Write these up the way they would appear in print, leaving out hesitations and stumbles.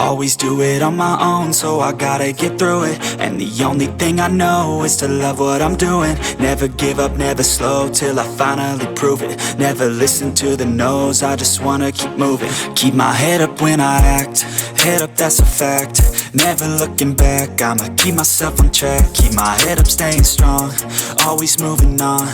Always do it on my own, so I gotta get through it. And the only thing I know is to love what I'm doing. Never give up, never slow, till I finally prove it. Never listen to the no's, I just wanna keep moving. Keep my head up when I act, head up, that's a fact. Never looking back, I'ma keep myself on track. Keep my head up, staying strong, always moving on.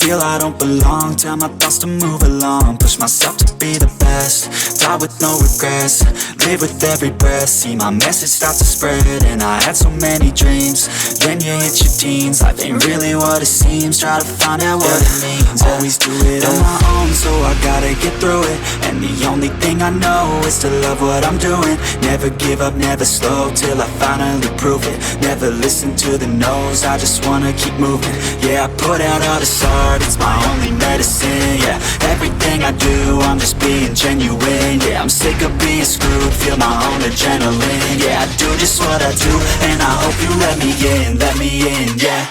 Feel I don't belong, tell my thoughts to move along. Push myself to be the best, die with no regrets. Live with every breath, see my message start to spread. And I had so many dreams, then you hit your teens. Life ain't really what it seems, try to find out what it means. Always do it on my own, so I gotta get through it. And the only thing I know is to love what I'm doing. Never give up, never slow, till I finally prove it. Never listen to the no's, I just wanna keep moving. Yeah, I put out all this art, it's my only medicine. Yeah, everything I do, I'm just being genuine. Yeah, I'm sick of being screwed, feel my own adrenaline. Yeah, I do just what I do, and I hope you let me in, yeah.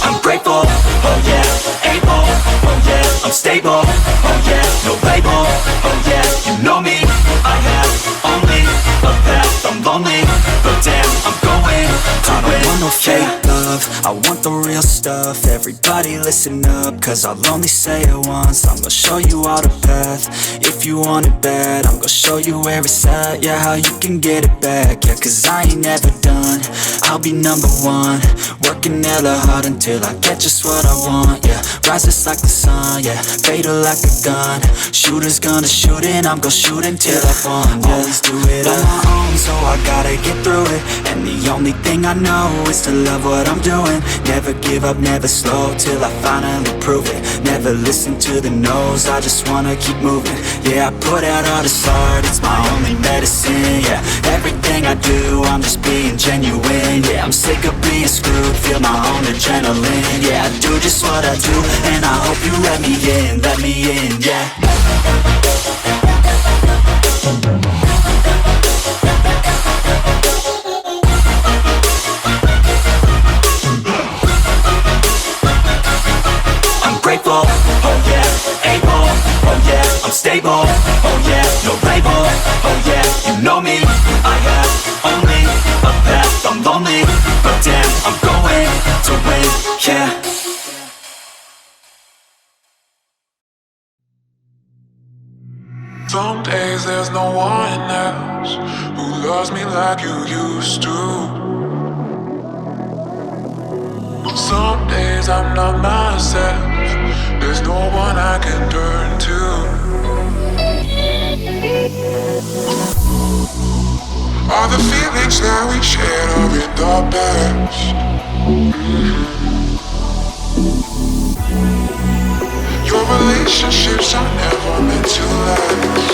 I'm grateful, oh yeah, able, oh yeah, I'm stable, oh yeah, no label, oh yeah, you know me, I have only a path, I'm lonely, but damn, I'm going to win. I don't want no fake love, I want the real stuff. Everybody listen up, cause I'll only say it once. I'm gonna show you all the path, if you want it bad. I'm gonna show you where it's at, yeah, how you can get it back. Yeah, cause I ain't never done, I'll be number one. Working hella hard until I get just what I want, yeah. Rises like the sun, yeah, fatal like a gun. Shooter's gonna shoot and I'm gonna shoot until I won, yeah. Always do it on my own, so I gotta get through it. And the only thing I know is to love what I'm doing. Never give up, never slow, till I finally prove it. Never listen to the no's, I just wanna keep moving. Yeah, I put out all this art, it's my only medicine. Yeah, everything I do, I'm just being genuine. Yeah, I'm sick of being screwed, feel my own adrenaline. Yeah, I do just what I do, and I hope you let me in, yeah. Grateful, oh yeah, able, oh yeah, I'm stable, oh yeah, no label, oh yeah, you know me, I have only a path, I'm lonely, but damn, I'm going to win, yeah. Some days there's no one else who loves me like you used to. Some days I'm not myself, there's no one I can turn to. All the feelings that we shared are in the past. Your relationships are never meant to last.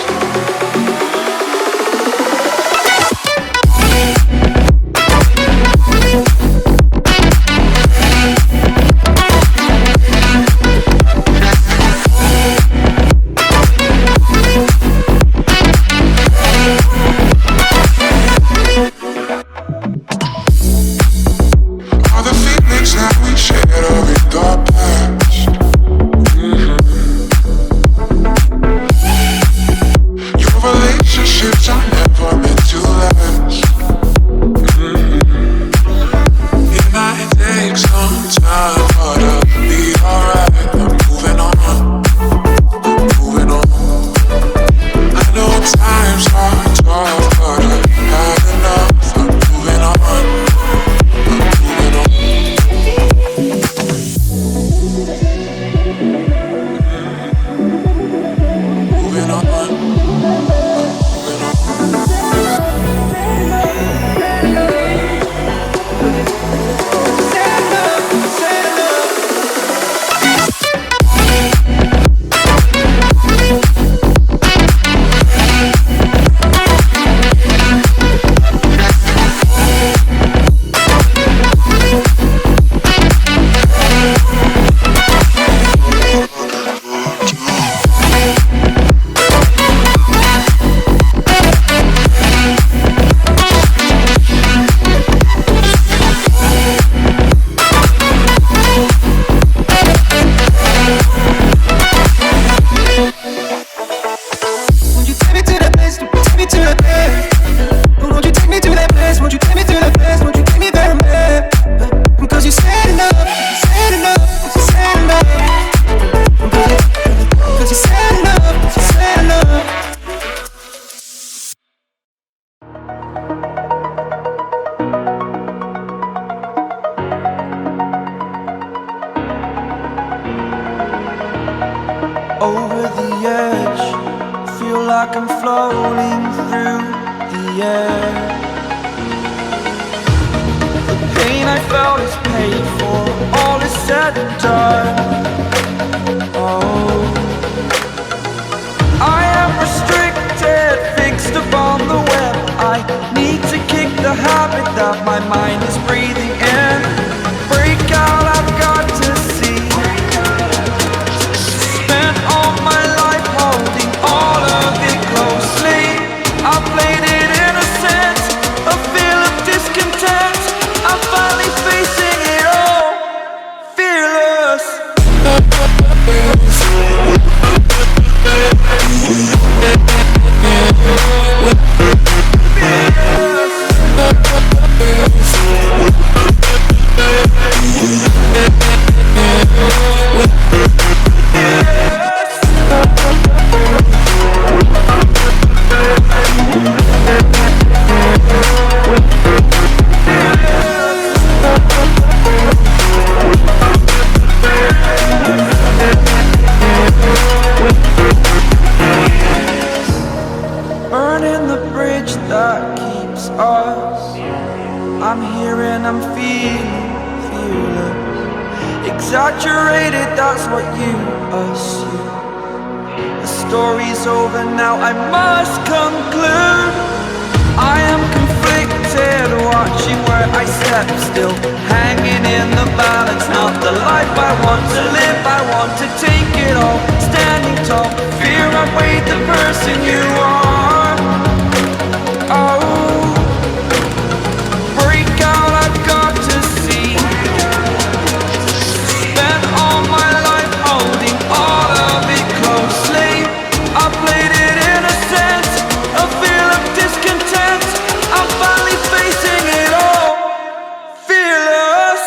edge. Feel like I'm floating through the air. The pain I felt is paid for, all is said and done. Oh, I am restricted, fixed upon the web. I need to kick the habit that my mind is breathing in. Break out, I've got to see. Spent all my life holding all of it closely. I played it innocent, a feel of discontent. I'm finally facing it all, fearless. Burning the bridge that keeps us. I'm here and I'm feeling fearless. Exaggerated, that's what you assume. The story's over now, I must conclude. I am conflicted, watching where I step still, hanging in the balance. Not the life I want to live, I want to take it all. Standing tall, fear outweighed the person you are. Oh, break out, I've got to see. Spent all my life holding all of it closely. I played it innocent, a feel of discontent. I'm finally facing it all, fearless.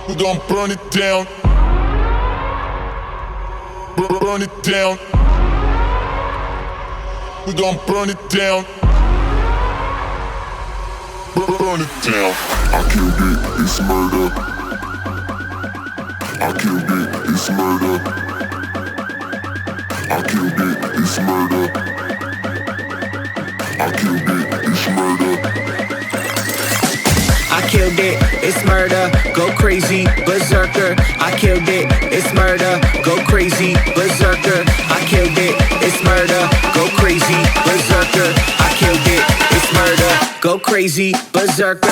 We gon' burn it down. Burn it down. We gon' burn it down. Burn it down. I killed it, it's murder. I killed it, it's murder. I killed it, it's murder. I killed it, it's murder. I killed it, it's murder, go crazy, berserker. I killed it, it's murder, go crazy, berserker. I killed it, it's murder, go crazy, berserker. I killed it, it's murder, go crazy, berserker.